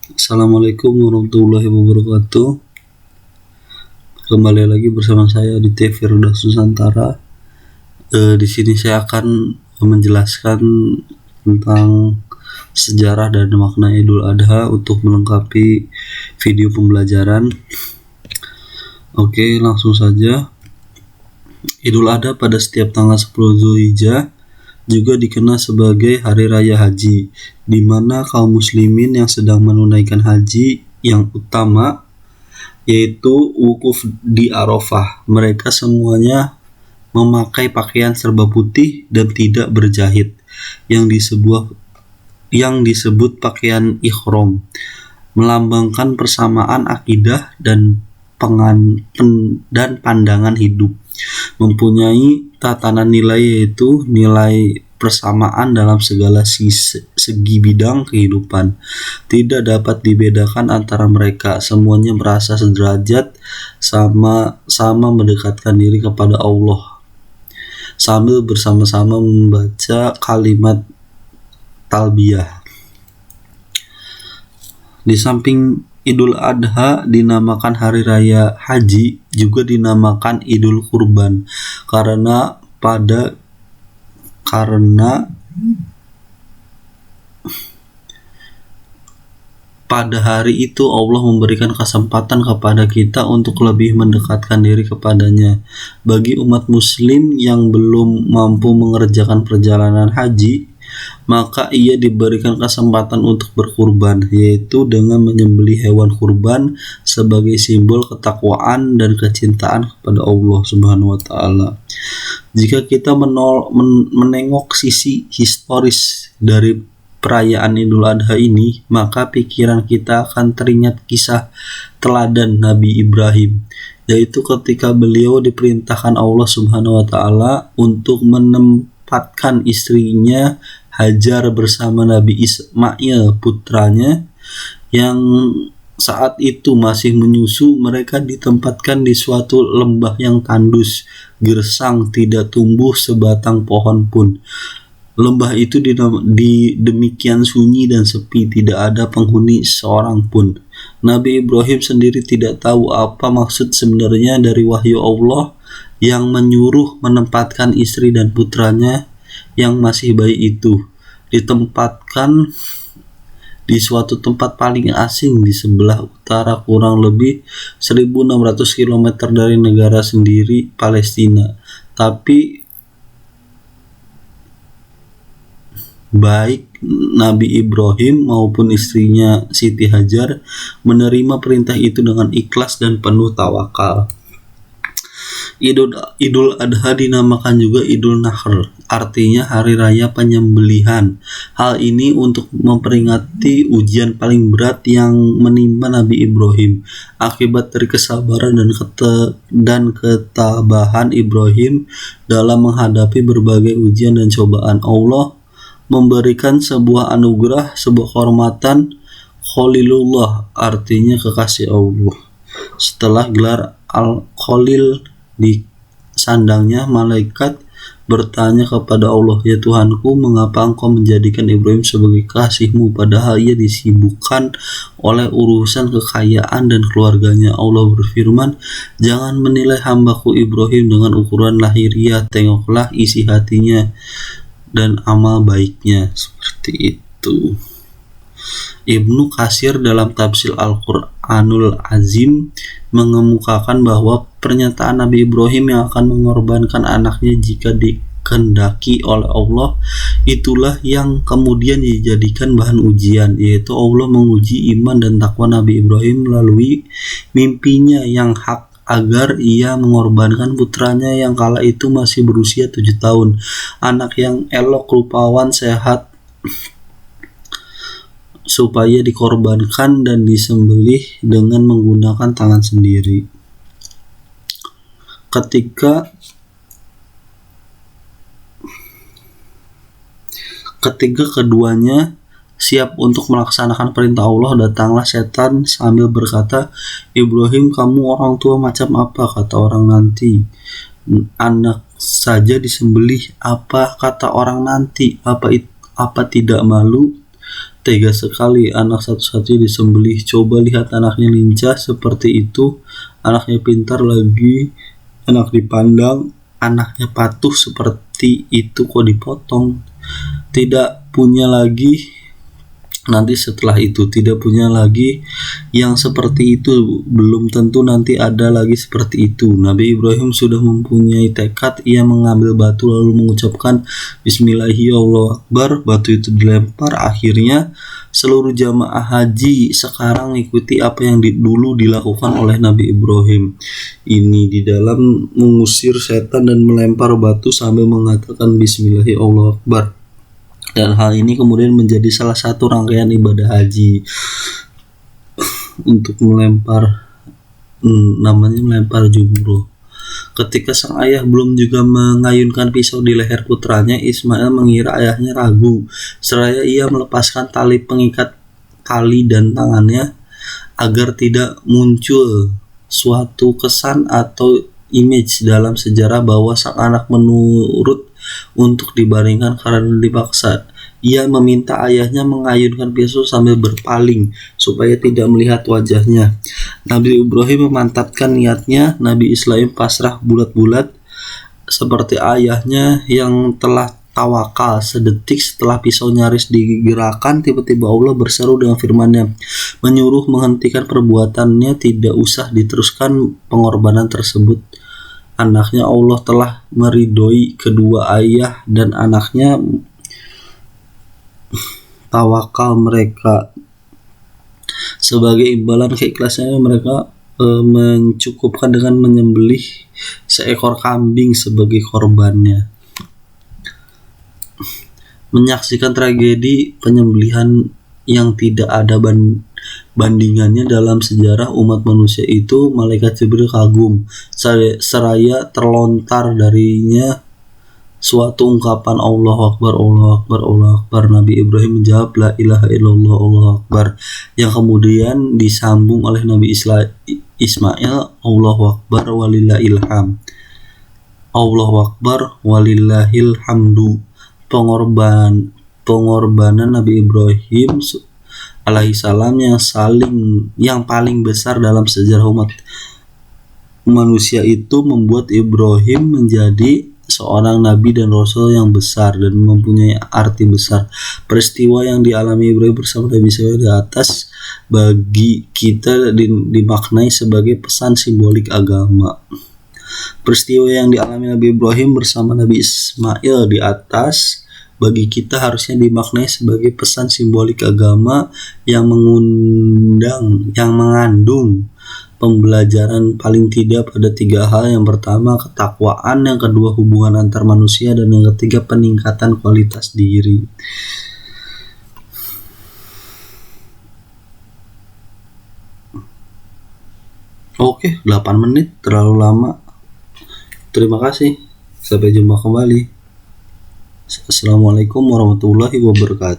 Assalamualaikum warahmatullahi wabarakatuh. Kembali lagi bersama saya Aditya Firdaus Nusantara. Di sini saya akan menjelaskan tentang sejarah dan makna Idul Adha untuk melengkapi video pembelajaran. Oke, langsung saja. Idul Adha pada setiap tanggal 10 Zulhijjah juga dikenal sebagai Hari Raya Haji, di mana kaum muslimin yang sedang menunaikan haji yang utama yaitu wukuf di Arafah. Mereka semuanya memakai pakaian serba putih dan tidak berjahit yang disebut pakaian ihram, melambangkan persamaan akidah dan pandangan hidup. Mempunyai tatanan nilai yaitu nilai persamaan dalam segala segi bidang kehidupan. Tidak dapat dibedakan antara mereka. Semuanya merasa sederajat, sama mendekatkan diri kepada Allah, sambil bersama-sama membaca kalimat talbiyah. Di samping Idul Adha dinamakan Hari Raya Haji, juga dinamakan Idul Kurban karena pada hari itu Allah memberikan kesempatan kepada kita untuk lebih mendekatkan diri kepadanya. Bagi umat muslim yang belum mampu mengerjakan perjalanan haji, maka ia diberikan kesempatan untuk berkurban, yaitu dengan menyembelih hewan kurban sebagai simbol ketakwaan dan kecintaan kepada Allah Subhanahu wa taala. Jika kita menengok sisi historis dari perayaan Idul Adha ini, maka pikiran kita akan teringat kisah teladan Nabi Ibrahim, yaitu ketika beliau diperintahkan Allah Subhanahu wa taala untuk menempatkan istrinya Hajar bersama Nabi Ismail putranya yang saat itu masih menyusu. Mereka ditempatkan di suatu lembah yang tandus, gersang, tidak tumbuh sebatang pohon pun. Lembah itu demikian sunyi dan sepi, tidak ada penghuni seorang pun. Nabi Ibrahim sendiri tidak tahu apa maksud sebenarnya dari wahyu Allah yang menyuruh menempatkan istri dan putranya yang masih bayi itu ditempatkan di suatu tempat paling asing di sebelah utara, kurang lebih 1.600 km dari negara sendiri, Palestina. Tapi baik Nabi Ibrahim maupun istrinya Siti Hajar menerima perintah itu dengan ikhlas dan penuh tawakal. Idul Adha dinamakan juga Idul Nahr, artinya hari raya penyembelihan. Hal ini untuk memperingati ujian paling berat yang menimpa Nabi Ibrahim. Akibat dari kesabaran dan ketabahan Ibrahim dalam menghadapi berbagai ujian dan cobaan, Allah memberikan sebuah anugerah, sebuah kehormatan, Khalilullah, artinya kekasih Allah. Setelah gelar Al-Khalil di sandangnya, malaikat bertanya kepada Allah, "Ya Tuhanku, mengapa engkau menjadikan Ibrahim sebagai kekasihmu padahal ia disibukkan oleh urusan kekayaan dan keluarganya?" Allah berfirman, "Jangan menilai hambaku Ibrahim dengan ukuran lahiriah, tengoklah isi hatinya dan amal baiknya." Seperti itu. Ibnu Katsir dalam tafsir Al-Qur'anul Azim mengemukakan bahwa pernyataan Nabi Ibrahim yang akan mengorbankan anaknya jika dikehendaki oleh Allah itulah yang kemudian dijadikan bahan ujian, yaitu Allah menguji iman dan takwa Nabi Ibrahim melalui mimpinya yang hak agar ia mengorbankan putranya yang kala itu masih berusia 7 tahun, anak yang elok, rupawan, sehat, supaya dikorbankan dan disembelih dengan menggunakan tangan sendiri. Ketika keduanya siap untuk melaksanakan perintah Allah, datanglah setan sambil berkata, "Ibrahim, kamu orang tua macam apa?" Kata orang nanti. "Anak saja disembelih, apa?" Kata orang nanti. Apa tidak malu?" Tega sekali, anak satu-satunya disembelih. Coba lihat anaknya lincah seperti itu, anaknya pintar lagi, anak dipandang, anaknya patuh seperti itu kok dipotong. Tidak punya lagi. Nanti setelah itu tidak punya lagi yang seperti itu, belum tentu nanti ada lagi seperti itu. Nabi Ibrahim sudah mempunyai tekad. Ia mengambil batu lalu mengucapkan Bismillahirrahmanirrahim, Allahu Akbar. Batu itu dilempar. Akhirnya seluruh jamaah haji sekarang mengikuti apa yang dulu dilakukan oleh Nabi Ibrahim ini di dalam mengusir setan dan melempar batu sambil mengatakan Bismillahirrahmanirrahim, Allahu Akbar. Dan hal ini kemudian menjadi salah satu rangkaian ibadah haji untuk melempar, namanya melempar jumroh. Ketika sang ayah belum juga mengayunkan pisau di leher putranya, Ismail mengira ayahnya ragu. Seraya ia melepaskan tali pengikat tali dan tangannya agar tidak muncul suatu kesan atau image dalam sejarah bahwa sang anak menurut untuk dibaringkan karena dipaksa. Ia meminta ayahnya mengayunkan pisau sambil berpaling supaya tidak melihat wajahnya. Nabi Ibrahim memantapkan niatnya. Nabi Ismail pasrah bulat-bulat seperti ayahnya yang telah tawakal. Sedetik setelah pisau nyaris digerakkan, tiba-tiba Allah berseru dengan firman-Nya, menyuruh menghentikan perbuatannya, tidak usah diteruskan pengorbanan tersebut. Anaknya Allah telah meridhoi kedua ayah dan anaknya. Tawakal mereka sebagai imbalan keikhlasannya, mereka mencukupkan dengan menyembelih seekor kambing sebagai korbannya. Menyaksikan tragedi penyembelihan yang tidak ada bandingannya dalam sejarah umat manusia itu, malaikat Jibril kagum seraya terlontar darinya suatu ungkapan Allahu Akbar, Allahu Akbar, Allahu Akbar. Nabi Ibrahim menjawab la ilaha illallah, Allahu Akbar, yang kemudian disambung oleh Nabi Ismail, Allahu Akbar walillahilham, Allahu Akbar walillahil hamdu. Pengorbanan Nabi Ibrahim alaihissalam yang paling besar dalam sejarah umat manusia itu membuat Ibrahim menjadi seorang nabi dan rasul yang besar dan mempunyai arti besar. Peristiwa yang dialami Ibrahim bersama Nabi Ismail di atas bagi kita dimaknai sebagai pesan simbolik agama. Peristiwa yang dialami Nabi Ibrahim bersama Nabi Ismail di atas bagi kita harusnya dimaknai sebagai pesan simbolik agama yang mengandung pembelajaran paling tidak pada 3 hal. Yang pertama ketakwaan, yang kedua hubungan antar manusia, dan yang ketiga peningkatan kualitas diri. Oke, 8 menit terlalu lama. Terima kasih. Sampai jumpa kembali. Assalamualaikum warahmatullahi wabarakatuh.